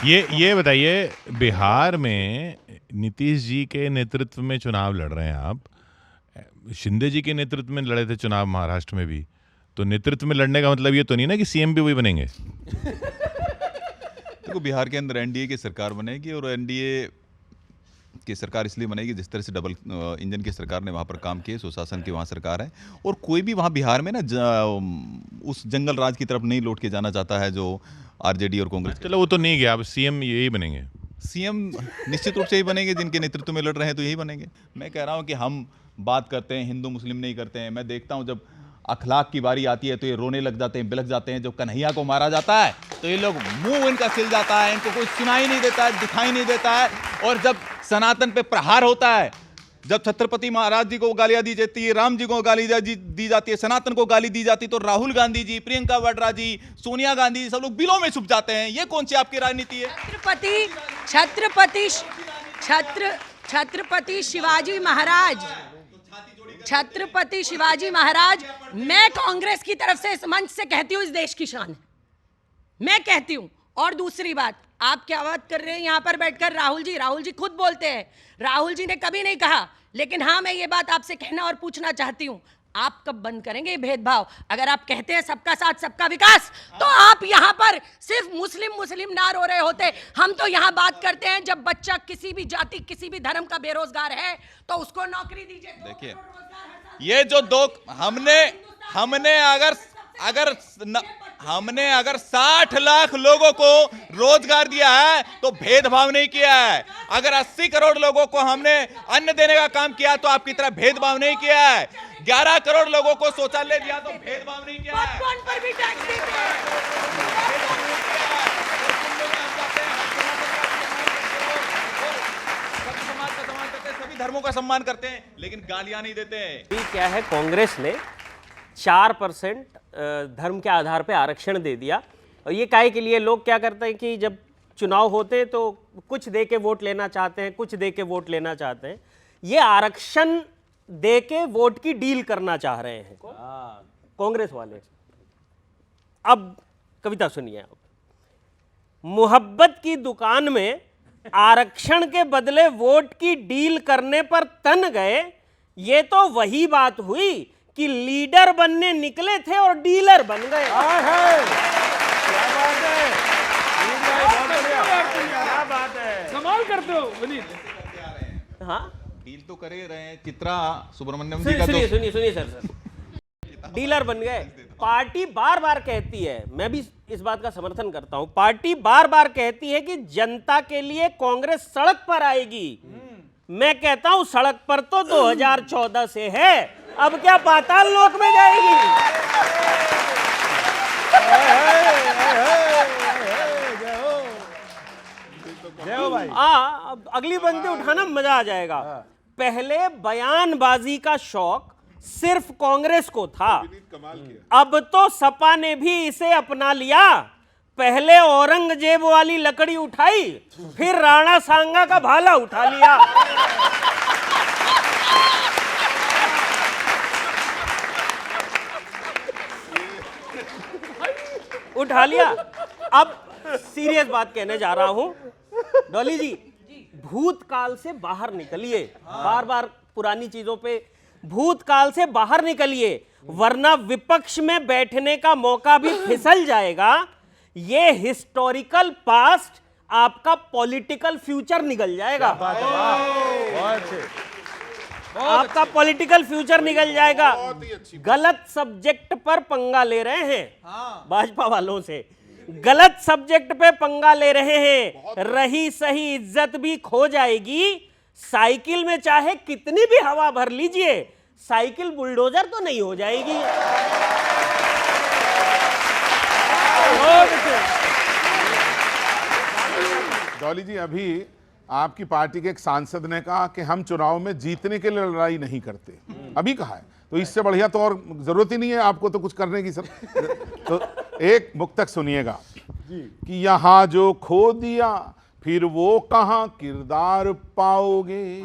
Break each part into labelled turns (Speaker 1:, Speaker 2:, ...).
Speaker 1: ये बताइए, बिहार में नीतीश जी के नेतृत्व में चुनाव लड़ रहे हैं आप। शिंदे जी के नेतृत्व में लड़े थे चुनाव महाराष्ट्र में भी। तो नेतृत्व में लड़ने का मतलब ये तो नहीं ना कि सीएम भी वही बनेंगे।
Speaker 2: देखो, बिहार के अंदर एनडीए की सरकार बनेगी और एनडीए की सरकार इसलिए बनेगी जिस तरह से डबल इंजन की सरकार ने वहाँ पर काम किए, सुशासन की वहाँ सरकार है। और कोई भी वहाँ बिहार में ना उस जंगल राज की तरफ नहीं लौट के जाना चाहता है जो आरजेडी और कांग्रेस।
Speaker 1: चलो वो तो नहीं गया, अब सीएम यही बनेंगे।
Speaker 2: सीएम निश्चित रूप से यही बनेंगे, जिनके नेतृत्व में लड़ रहे हैं तो यही बनेंगे। मैं कह रहा हूँ कि हम बात करते हैं, हिंदू मुस्लिम नहीं करते हैं। मैं देखता हूँ जब अखलाक की बारी आती है तो ये रोने लग जाते हैं, बिलख जाते हैं। जब कन्हैया को मारा जाता है तो ये लोग मुंह इनका सिल जाता है, इनको कोई सुनाई नहीं देता है, दिखाई नहीं देता है। और जब सनातन पे प्रहार होता है, जब छत्रपति महाराज जी को गालियां दी जाती है, राम जी को गाली दी जाती है, सनातन को गाली दी जाती है, तो राहुल गांधी जी, प्रियंका वाड्रा जी, सोनिया गांधी जी सब लोग बिलों में छुप जाते हैं। ये कौन सी आपकी राजनीति है?
Speaker 3: छत्रपति शिवाजी महाराज, छत्रपति शिवाजी महाराज, मैं कांग्रेस की तरफ से इस मंच से कहती हूं, इस देश की शान है, मैं कहती हूं। और दूसरी बात, आप क्या बात कर रहे हैं यहां पर बैठकर? राहुल जी खुद बोलते हैं, राहुल जी ने कभी नहीं कहा। लेकिन हाँ, मैं ये बात आपसे कहना और पूछना चाहती हूं, आप कब बंद करेंगे ये भेदभाव? अगर आप कहते हैं सबका साथ सबका विकास, तो आप यहां पर सिर्फ मुस्लिम ना रो रहे होते। हम तो यहां बात करते हैं, जब बच्चा किसी भी जाति किसी भी धर्म का बेरोजगार है तो उसको नौकरी दीजिए।
Speaker 2: देखिए, ये जो दो हमने अगर 60 लाख लोगों को रोजगार दिया है तो भेदभाव नहीं किया है। अगर 80 करोड़ लोगों को हमने अन्न देने का काम किया तो आपकी तरह भेदभाव नहीं किया है। 11 करोड़ लोगों को शौचालय दिया तो भेदभाव नहीं किया है।
Speaker 3: पर भी टैक्स देते हैं।
Speaker 2: सभी धर्मों का सम्मान करते हैं, लेकिन गालियां नहीं देते हैं।
Speaker 4: क्या है, कांग्रेस ने 4% धर्म के आधार पे आरक्षण दे दिया। और ये काहे के लिए? लोग क्या करते हैं कि जब चुनाव होते हैं तो कुछ दे के वोट लेना चाहते हैं, कुछ दे के वोट लेना चाहते हैं। ये आरक्षण दे के वोट की डील करना चाह रहे हैं कांग्रेस वाले। अब कविता सुनिए आप। मोहब्बत की दुकान में आरक्षण के बदले वोट की डील करने पर तन गए। ये तो वही बात हुई कि लीडर बनने निकले थे और डीलर बन गए।
Speaker 5: क्या बात है, कमाल करते हो विनीत।
Speaker 4: हाँ,
Speaker 2: डील तो करे रहे हैं। चित्रा सुब्रमण्यम जी
Speaker 4: सुनिए
Speaker 2: का तो
Speaker 4: सुनिए सर डीलर बन गए। पार्टी बार बार कहती है, मैं भी इस बात का समर्थन करता हूं, पार्टी बार बार कहती है कि जनता के लिए कांग्रेस सड़क पर आएगी। मैं कहता हूं सड़क पर तो 2014 से है, अब क्या पाताल लोक में जाएगी? अब अगली बंदी उठाना मजा आ जाएगा। पहले बयानबाजी का शौक सिर्फ कांग्रेस को था, अब तो सपा ने भी इसे अपना लिया। पहले औरंगजेब वाली लकड़ी उठाई, फिर राणा सांगा का भाला उठा लिया। उठा लिया। अब सीरियस बात कहने जा रहा हूं, डॉली जी, भूतकाल से बाहर निकलिए। बार बार पुरानी चीजों पे, भूतकाल से बाहर निकलिए, वरना विपक्ष में बैठने का मौका भी फिसल जाएगा। ये हिस्टोरिकल पास्ट आपका पॉलिटिकल फ्यूचर निकल जाएगा। आपका पॉलिटिकल फ्यूचर निकल जाएगा। गलत सब्जेक्ट पर पंगा ले रहे हैं भाजपा वालों से, गलत सब्जेक्ट पे पंगा ले रहे हैं। रही सही इज्जत भी खो जाएगी। साइकिल में चाहे कितनी भी हवा भर लीजिए, साइकिल बुलडोजर तो नहीं हो जाएगी।
Speaker 6: डॉली जी, अभी आपकी पार्टी के एक सांसद ने कहा कि हम चुनाव में जीतने के लिए लड़ाई नहीं करते। अभी कहा है, तो इससे बढ़िया तो और जरूरत ही नहीं है आपको तो कुछ करने की। सर तो एक मुक्तक सुनिएगा कि यहाँ जो खो दिया फिर वो कहाँ किरदार पाओगे,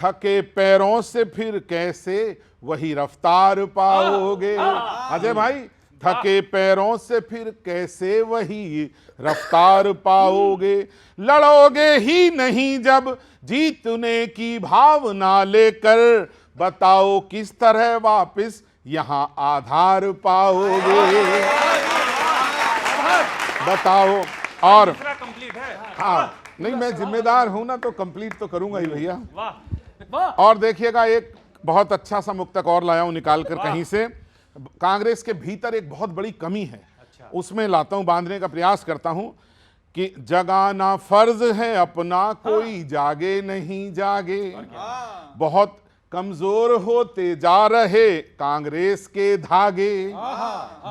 Speaker 6: थके पैरों से फिर कैसे वही रफ्तार पाओगे। अजय भाई, थके पैरों से फिर कैसे वही रफ्तार पाओगे, लड़ोगे ही नहीं जब जीतने की भावना लेकर, बताओ किस तरह वापस यहां आधार पाओगे, बताओ। और
Speaker 5: कंप्लीट है।
Speaker 6: हाँ, नहीं मैं जिम्मेदार हूं ना, तो कंप्लीट तो करूंगा ही भैया।
Speaker 5: वाह वाह।
Speaker 6: और देखिएगा, एक बहुत अच्छा सा मुक्तक और लाया हूं निकाल कर कहीं से। कांग्रेस के भीतर एक बहुत बड़ी कमी है, उसमें लाता हूं, बांधने का प्रयास करता हूं कि जगाना फर्ज है अपना, कोई जागे नहीं जागे, बहुत कमजोर होते जा रहे कांग्रेस के धागे,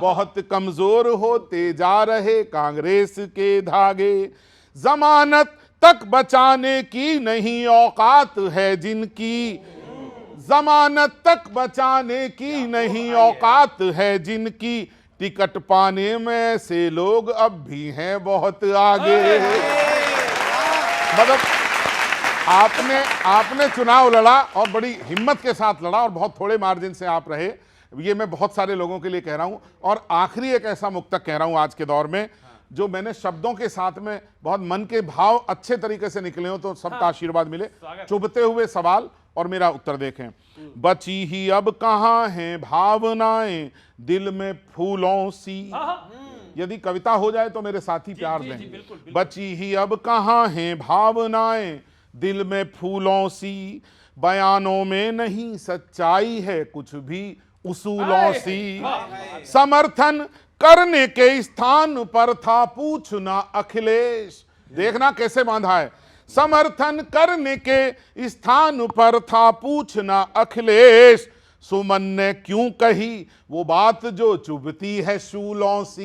Speaker 6: बहुत कमजोर होते जा रहे कांग्रेस के धागे, जमानत तक बचाने की नहीं औकात है जिनकी, जमानत तक बचाने की नहीं औकात है जिनकी, टिकट पाने में से लोग अब भी हैं बहुत आगे। मतलब आपने चुनाव लड़ा और बड़ी हिम्मत के साथ लड़ा और बहुत थोड़े मार्जिन से आप रहे, ये मैं बहुत सारे लोगों के लिए कह रहा हूं। और आखिरी एक ऐसा मुक्तक कह रहा हूं आज के दौर में, जो मैंने शब्दों के साथ में बहुत मन के भाव अच्छे तरीके से निकले हो, तो सबका आशीर्वाद मिले। चुभते हुए सवाल और मेरा उत्तर देखें। बची ही अब कहां हैं भावनाएं दिल में फूलों सी, यदि कविता हो जाए तो मेरे साथी प्यार दें। बची ही अब कहां हैं भावनाएं दिल में फूलों सी, बयानों में नहीं सच्चाई है कुछ भी उसूलों सी, समर्थन करने के स्थान पर था पूछना अखिलेश, देखना कैसे बांधा है, समर्थन करने के स्थान पर था पूछना अखिलेश, सुमन ने क्यों कही वो बात जो चुभती है शूलों सी,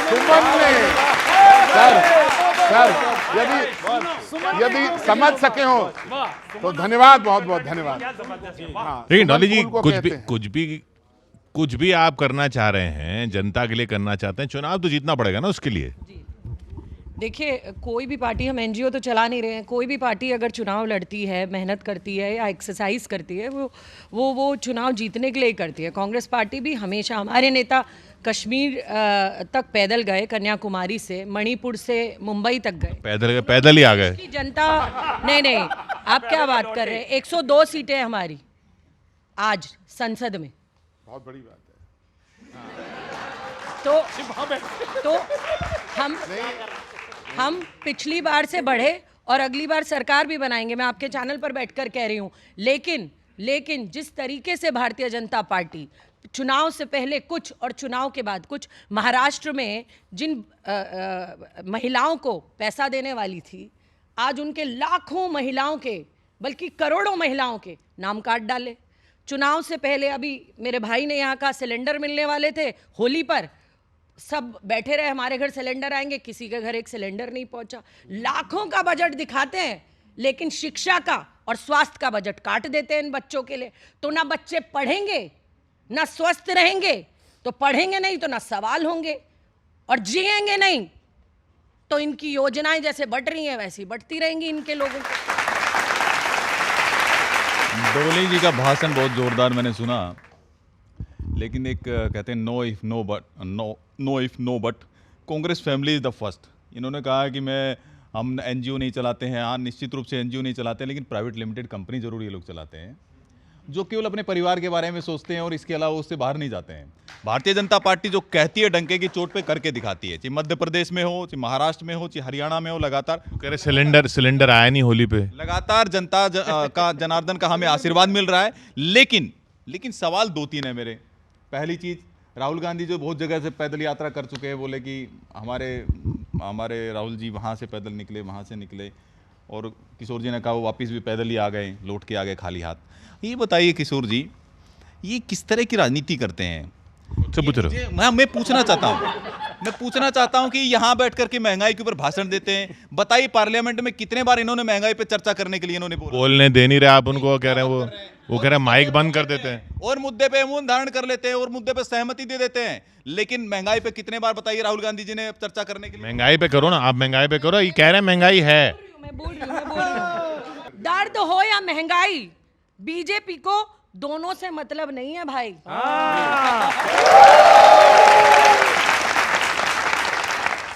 Speaker 6: सुमन ने, सर यदि समझ सके हो तो धन्यवाद, बहुत बहुत धन्यवाद। हाँ,
Speaker 1: लेकिन डॉली जी,
Speaker 6: सुमन को कहते हैं।
Speaker 1: कुछ भी आप करना चाह रहे हैं, जनता के लिए करना चाहते हैं, चुनाव तो जीतना पड़ेगा ना उसके लिए।
Speaker 3: देखिए, कोई भी पार्टी, हम एनजीओ तो चला नहीं रहे हैं, कोई भी पार्टी अगर चुनाव लड़ती है, मेहनत करती है या एक्सरसाइज करती है, वो चुनाव जीतने के लिए ही करती है। कांग्रेस पार्टी भी हमेशा, हमारे नेता कश्मीर तक पैदल गए, कन्याकुमारी से, मणिपुर से मुंबई तक गए,
Speaker 1: पैदल ही आ गए।
Speaker 3: की जनता, नहीं आप क्या बात कर रहे हैं, 102 सीटें हमारी आज संसद में,
Speaker 6: बहुत बड़ी बात है।
Speaker 3: तो हम पिछली बार से बढ़े और अगली बार सरकार भी बनाएंगे, मैं आपके चैनल पर बैठकर कह रही हूं। लेकिन जिस तरीके से भारतीय जनता पार्टी चुनाव से पहले कुछ और चुनाव के बाद कुछ, महाराष्ट्र में जिन महिलाओं को पैसा देने वाली थी, आज उनके लाखों महिलाओं के, बल्कि करोड़ों महिलाओं के नाम काट डाले। चुनाव से पहले अभी मेरे भाई ने यहाँ का सिलेंडर मिलने वाले थे, होली पर सब बैठे रहे, हमारे घर सिलेंडर आएंगे, किसी के घर एक सिलेंडर नहीं पहुंचा। लाखों का बजट दिखाते हैं, लेकिन शिक्षा का और स्वास्थ्य का बजट काट देते हैं इन बच्चों के लिए। तो ना बच्चे पढ़ेंगे, ना स्वस्थ रहेंगे, तो पढ़ेंगे नहीं तो ना सवाल होंगे, और जिएंगे नहीं तो इनकी योजनाएं जैसे बढ़ रही हैं वैसी बढ़ती रहेंगी इनके लोगों को।
Speaker 2: डोले जी का भाषण बहुत जोरदार मैंने सुना, लेकिन एक कहते हैं no if no but Congress family is the first. इन्होंने कहा कि हम एनजीओ नहीं चलाते हैं। हाँ, निश्चित रूप से एनजीओ नहीं चलाते हैं, लेकिन प्राइवेट लिमिटेड कंपनी जरूर ये लोग चलाते हैं, जो केवल अपने परिवार के बारे में सोचते हैं और इसके अलावा उससे बाहर नहीं जाते हैं। भारतीय जनता पार्टी जो कहती है डंके की चोट पे करके दिखाती है, चाहे मध्य प्रदेश में हो, चाहे महाराष्ट्र में हो, चाहे हरियाणा में हो, लगातार
Speaker 1: कह रहे सिलेंडर आया नहीं होली पे,
Speaker 2: लगातार जनता का जनार्दन का हमें आशीर्वाद मिल रहा है। लेकिन सवाल 2-3 है मेरे। पहली चीज, राहुल गांधी जो बहुत जगह से पैदल यात्रा कर चुके हैं, बोले कि हमारे राहुल जी वहाँ से पैदल निकले, वहाँ से निकले, और किशोर जी ने कहा वो वापस भी पैदल ही आ गए, लौट के आ गए खाली हाथ। ये बताइए किशोर जी, ये किस तरह की राजनीति करते हैं? मैं पूछना चाहता हूं कि यहाँ बैठ करके महंगाई के ऊपर भाषण देते हैं। बताइए, पार्लियामेंट में कितने बार इन्होंने महंगाई पे चर्चा करने के लिए इन्होंने
Speaker 1: बोलने दे नहीं रहे आप उनको, कह रहे हैं वो कह रहे हैं माइक बंद कर देते हैं,
Speaker 2: और मुद्दे पे मुंह धारण कर लेते हैं और मुद्दे पे सहमति दे देते हैं। लेकिन महंगाई पे कितने बार बताइए राहुल गांधी जी ने चर्चा करने के लिए?
Speaker 1: महंगाई पे करो ना, आप महंगाई पे करो। ये कह रहे हैं महंगाई है,
Speaker 3: मैं बोल रही हूँ। दर्द हो या महंगाई, बीजेपी को दोनों से मतलब नहीं है भाई।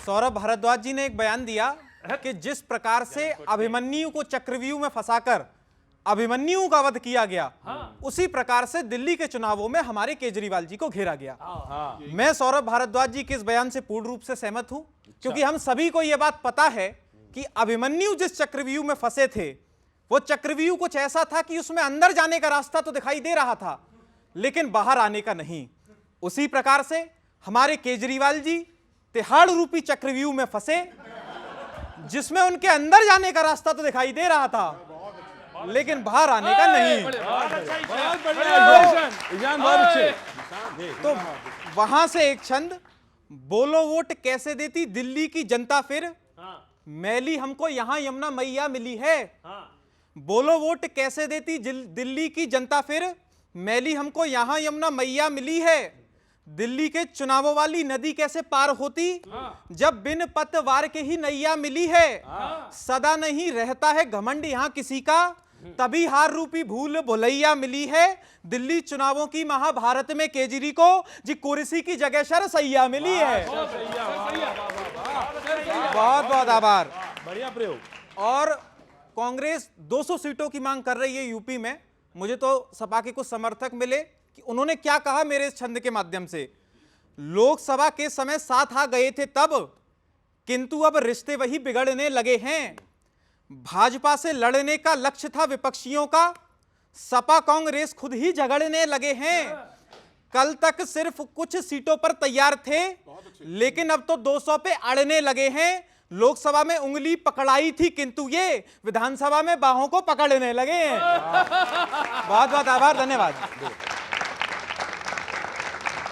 Speaker 7: सौरभ भारद्वाज जी ने एक बयान दिया कि जिस प्रकार से अभिमन्यु को चक्रव्यूह में फंसाकर अभिमन्यु का वध किया गया, उसी प्रकार से दिल्ली के चुनावों में हमारे केजरीवाल जी को घेरा गया। मैं सौरभ भारद्वाज जी के इस बयान से पूर्ण रूप से सहमत हूं, क्योंकि हम सभी को यह बात पता है कि अभिमन्यु जिस चक्रव्यूह में फंसे थे, वो चक्रव्यूह कुछ ऐसा था कि उसमें अंदर जाने का रास्ता तो दिखाई दे रहा था, लेकिन बाहर आने का नहीं। उसी प्रकार से हमारे केजरीवाल जी तिहाड़ रूपी चक्रव्यूह में फंसे, जिसमें उनके अंदर जाने का रास्ता तो दिखाई दे रहा था, लेकिन बाहर आने का नहीं। तो वहां से एक छंद, बोलो वोट कैसे देती दिल्ली की जनता फिर, मैली हमको यहां यमुना मैया मिली है। बोलो वोट कैसे देती दिल्ली की जनता फिर, मैली हमको यहां यमुना मैया मिली है। दिल्ली के चुनावों वाली नदी कैसे पार होती, जब बिन पतवार के ही नैया मिली है। सदा नहीं रहता है घमंड यहां किसी का, तभी हार रूपी भूल भुलैया मिली है। दिल्ली चुनावों की महाभारत में केजरी को जी कुर्सी की जगह शर सैया मिली है। बहुत बहुत आभार।
Speaker 5: बढ़िया प्रयोग।
Speaker 7: और कांग्रेस 200 सीटों की मांग कर रही है यूपी में। मुझे तो सपा के कुछ समर्थक मिले कि उन्होंने क्या कहा मेरे इस छंद के माध्यम से, लोकसभा के समय साथ आ गए थे तब, किंतु अब रिश्ते वही बिगड़ने लगे हैं। भाजपा से लड़ने का लक्ष्य था विपक्षियों का, सपा कांग्रेस खुद ही झगड़ने लगे हैं। कल तक सिर्फ कुछ सीटों पर तैयार थे, लेकिन अब तो 200 पे अड़ने लगे हैं। लोकसभा में उंगली पकड़ाई थी, किंतु ये विधानसभा में बाहों को पकड़ने लगे हैं। बहुत बहुत आभार, धन्यवाद।